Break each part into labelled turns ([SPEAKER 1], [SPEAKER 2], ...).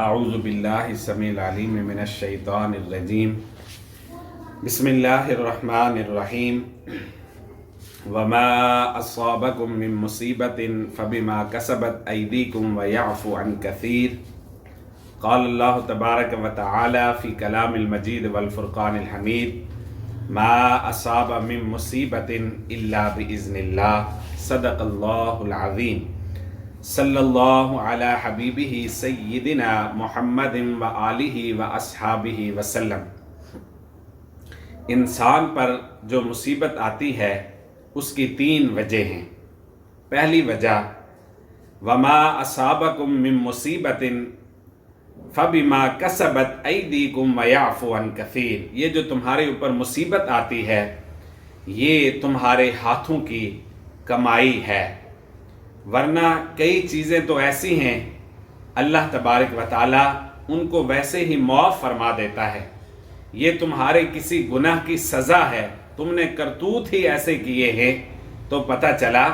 [SPEAKER 1] اعوذ باللہ السمیع العلیم من الشیطان الرجیم بسم اللہ الرحمن الرحیم وما اصابکم من مصیبت فبما کسبت ایدیکم ویعفو عن کثیر قال اللہ تبارک وتعالی فی کلام المجید والفرقان الحمید ما اصاب من مصیبت الا باذن اللہ صدق اللہ العظیم صلی اللہ علی حبیبہ سیدنا محمد و آلہ و اصحابہ وسلم۔ انسان پر جو مصیبت آتی ہے اس کی تین وجہ ہیں۔ پہلی وجہ وما اصابکم من مصیبت فبما کسبت ایدیکم ویعفو عن کثیر، یہ جو تمہارے اوپر مصیبت آتی ہے یہ تمہارے ہاتھوں کی کمائی ہے، ورنہ کئی چیزیں تو ایسی ہیں اللہ تبارک و تعالی ان کو ویسے ہی معاف فرما دیتا ہے۔ یہ تمہارے کسی گناہ کی سزا ہے، تم نے کرتوت ہی ایسے کیے ہیں تو پتہ چلا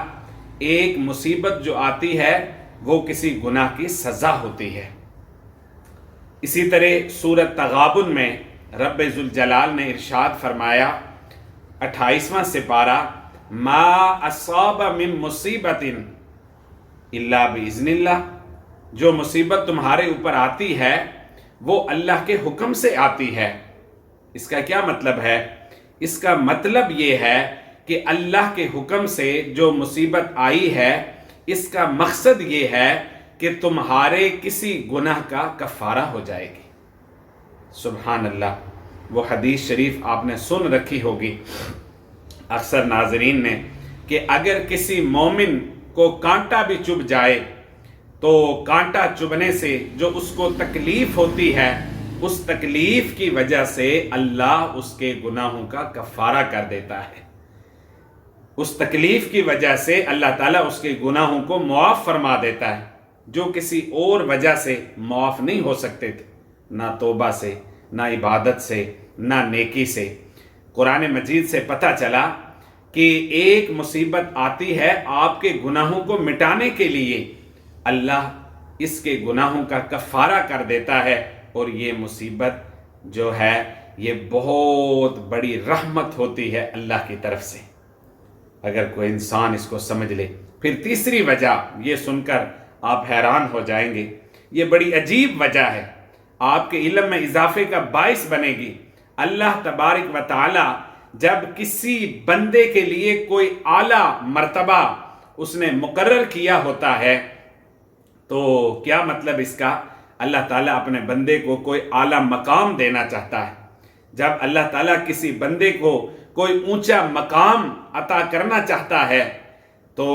[SPEAKER 1] ایک مصیبت جو آتی ہے وہ کسی گناہ کی سزا ہوتی ہے۔ اسی طرح سورۃ تغابن میں رب ذوالجلال نے ارشاد فرمایا 28واں سپارہ ما اصاب من مصیبت الا باذن اللہ، جو مصیبت تمہارے اوپر آتی ہے وہ اللہ کے حکم سے آتی ہے۔ اس کا کیا مطلب ہے؟ اس کا مطلب یہ ہے کہ اللہ کے حکم سے جو مصیبت آئی ہے اس کا مقصد یہ ہے کہ تمہارے کسی گناہ کا کفارہ ہو جائے گی۔ سبحان اللہ، وہ حدیث شریف آپ نے سن رکھی ہوگی اکثر ناظرین نے کہ اگر کسی مومن کو کانٹا بھی چبھ جائے تو کانٹا چبھنے سے جو اس کو تکلیف ہوتی ہے اس تکلیف کی وجہ سے اللہ اس کے گناہوں کا کفارہ کر دیتا ہے۔ اس تکلیف کی وجہ سے اللہ تعالیٰ اس کے گناہوں کو معاف فرما دیتا ہے جو کسی اور وجہ سے معاف نہیں ہو سکتے تھے، نہ توبہ سے، نہ عبادت سے، نہ نیکی سے۔ قرآن مجید سے پتہ چلا کہ ایک مصیبت آتی ہے آپ کے گناہوں کو مٹانے کے لیے، اللہ اس کے گناہوں کا کفارہ کر دیتا ہے، اور یہ مصیبت جو ہے یہ بہت بڑی رحمت ہوتی ہے اللہ کی طرف سے، اگر کوئی انسان اس کو سمجھ لے۔ پھر تیسری وجہ یہ سن کر آپ حیران ہو جائیں گے، یہ بڑی عجیب وجہ ہے، آپ کے علم میں اضافے کا باعث بنے گی۔ اللہ تبارک و تعالی جب کسی بندے کے لیے کوئی اعلیٰ مرتبہ اس نے مقرر کیا ہوتا ہے تو کیا مطلب اس کا؟ اللہ تعالیٰ اپنے بندے کو کوئی اعلیٰ مقام دینا چاہتا ہے۔ جب اللہ تعالیٰ کسی بندے کو کوئی اونچا مقام عطا کرنا چاہتا ہے تو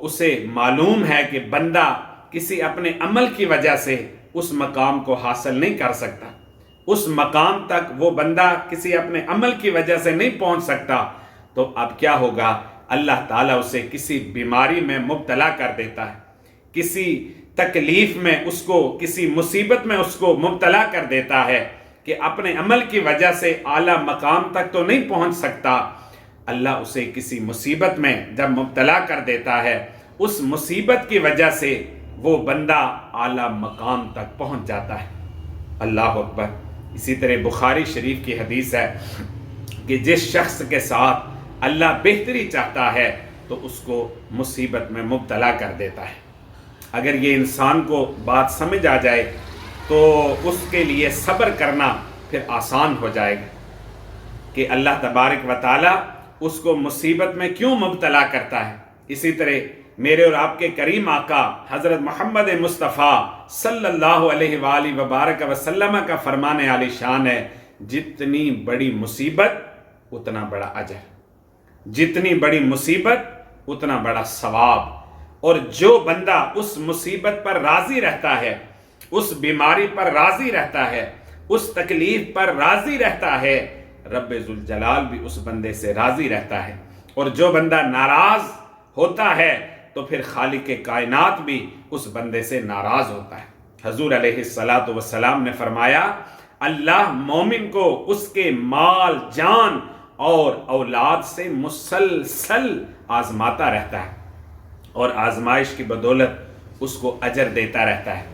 [SPEAKER 1] اسے معلوم ہے کہ بندہ کسی اپنے عمل کی وجہ سے اس مقام کو حاصل نہیں کر سکتا، اس مقام تک وہ بندہ کسی اپنے عمل کی وجہ سے نہیں پہنچ سکتا، تو اب کیا ہوگا؟ اللہ تعالیٰ اسے کسی بیماری میں مبتلا کر دیتا ہے، کسی تکلیف میں اس کو، کسی مصیبت میں اس کو مبتلا کر دیتا ہے کہ اپنے عمل کی وجہ سے اعلیٰ مقام تک تو نہیں پہنچ سکتا۔ اللہ اسے کسی مصیبت میں جب مبتلا کر دیتا ہے اس مصیبت کی وجہ سے وہ بندہ اعلیٰ مقام تک پہنچ جاتا ہے۔ اللہ اکبر۔ اسی طرح بخاری شریف کی حدیث ہے کہ جس شخص کے ساتھ اللہ بہتری چاہتا ہے تو اس کو مصیبت میں مبتلا کر دیتا ہے۔ اگر یہ انسان کو بات سمجھ آ جائے تو اس کے لیے صبر کرنا پھر آسان ہو جائے گا کہ اللہ تبارک و تعالی اس کو مصیبت میں کیوں مبتلا کرتا ہے۔ اسی طرح میرے اور آپ کے کریم آقا حضرت محمد مصطفیٰ صلی اللہ علیہ وآلہ وبارک وسلم کا فرمان عالی شان ہے، جتنی بڑی مصیبت اتنا بڑا اجر، جتنی بڑی مصیبت اتنا بڑا ثواب، اور جو بندہ اس مصیبت پر راضی رہتا ہے، اس بیماری پر راضی رہتا ہے، اس تکلیف پر راضی رہتا ہے، رب ذوالجلال بھی اس بندے سے راضی رہتا ہے، اور جو بندہ ناراض ہوتا ہے تو پھر خالق کائنات بھی اس بندے سے ناراض ہوتا ہے۔ حضور علیہ السلام نے فرمایا اللہ مومن کو اس کے مال، جان اور اولاد سے مسلسل آزماتا رہتا ہے، اور آزمائش کی بدولت اس کو اجر دیتا رہتا ہے۔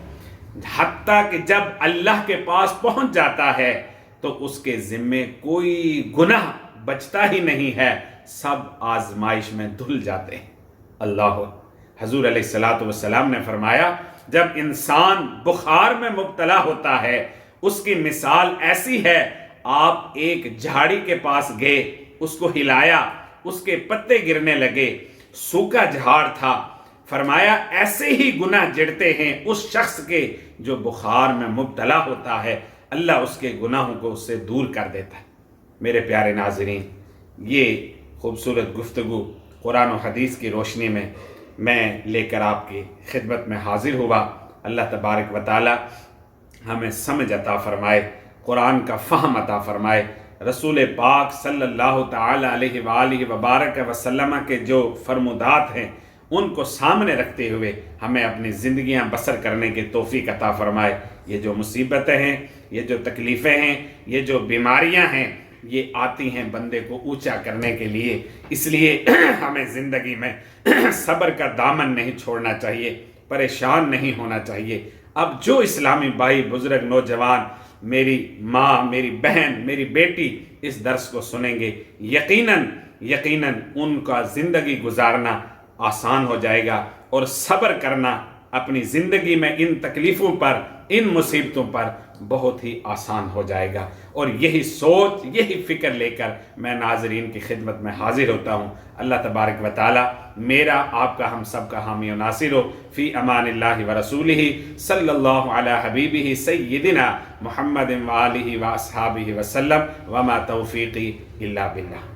[SPEAKER 1] حتیٰ کہ جب اللہ کے پاس پہنچ جاتا ہے تو اس کے ذمے کوئی گناہ بچتا ہی نہیں ہے، سب آزمائش میں دھل جاتے ہیں۔ اللہ، حضور علیہ السلام نے فرمایا جب انسان بخار میں مبتلا ہوتا ہے اس کی مثال ایسی ہے، آپ ایک جھاڑی کے پاس گئے، اس کو ہلایا، اس کے پتے گرنے لگے، سوکھا جھاڑ تھا، فرمایا ایسے ہی گناہ جڑتے ہیں اس شخص کے جو بخار میں مبتلا ہوتا ہے، اللہ اس کے گناہوں کو اس سے دور کر دیتا ہے۔ میرے پیارے ناظرین، یہ خوبصورت گفتگو قرآن و حدیث کی روشنی میں لے کر آپ کی خدمت میں حاضر ہوا۔ اللہ تبارک و تعالی ہمیں سمجھ عطا فرمائے، قرآن کا فہم عطا فرمائے، رسول پاک صلی اللہ تعالی علیہ وآلہ وبارک وسلم کے جو فرمودات ہیں ان کو سامنے رکھتے ہوئے ہمیں اپنی زندگیاں بسر کرنے کی توفیق عطا فرمائے۔ یہ جو مصیبتیں ہیں، یہ جو تکلیفیں ہیں، یہ جو بیماریاں ہیں، یہ آتی ہیں بندے کو اونچا کرنے کے لیے، اس لیے ہمیں زندگی میں صبر کا دامن نہیں چھوڑنا چاہیے، پریشان نہیں ہونا چاہیے۔ اب جو اسلامی بھائی بزرگ نوجوان، میری ماں، میری بہن، میری بیٹی اس درس کو سنیں گے، یقیناً ان کا زندگی گزارنا آسان ہو جائے گا، اور صبر کرنا اپنی زندگی میں ان تکلیفوں پر، ان مصیبتوں پر بہت ہی آسان ہو جائے گا۔ اور یہی سوچ، یہی فکر لے کر میں ناظرین کی خدمت میں حاضر ہوتا ہوں۔ اللہ تبارک و تعالی میرا، آپ کا، ہم سب کا حامی و ناصر ہو۔ فی امان اللہ و رسولہ صلی اللہ علی حبیبہ سیدنا محمد و آلہ و اصحابہ وسلم، وما توفیقی الا باللہ۔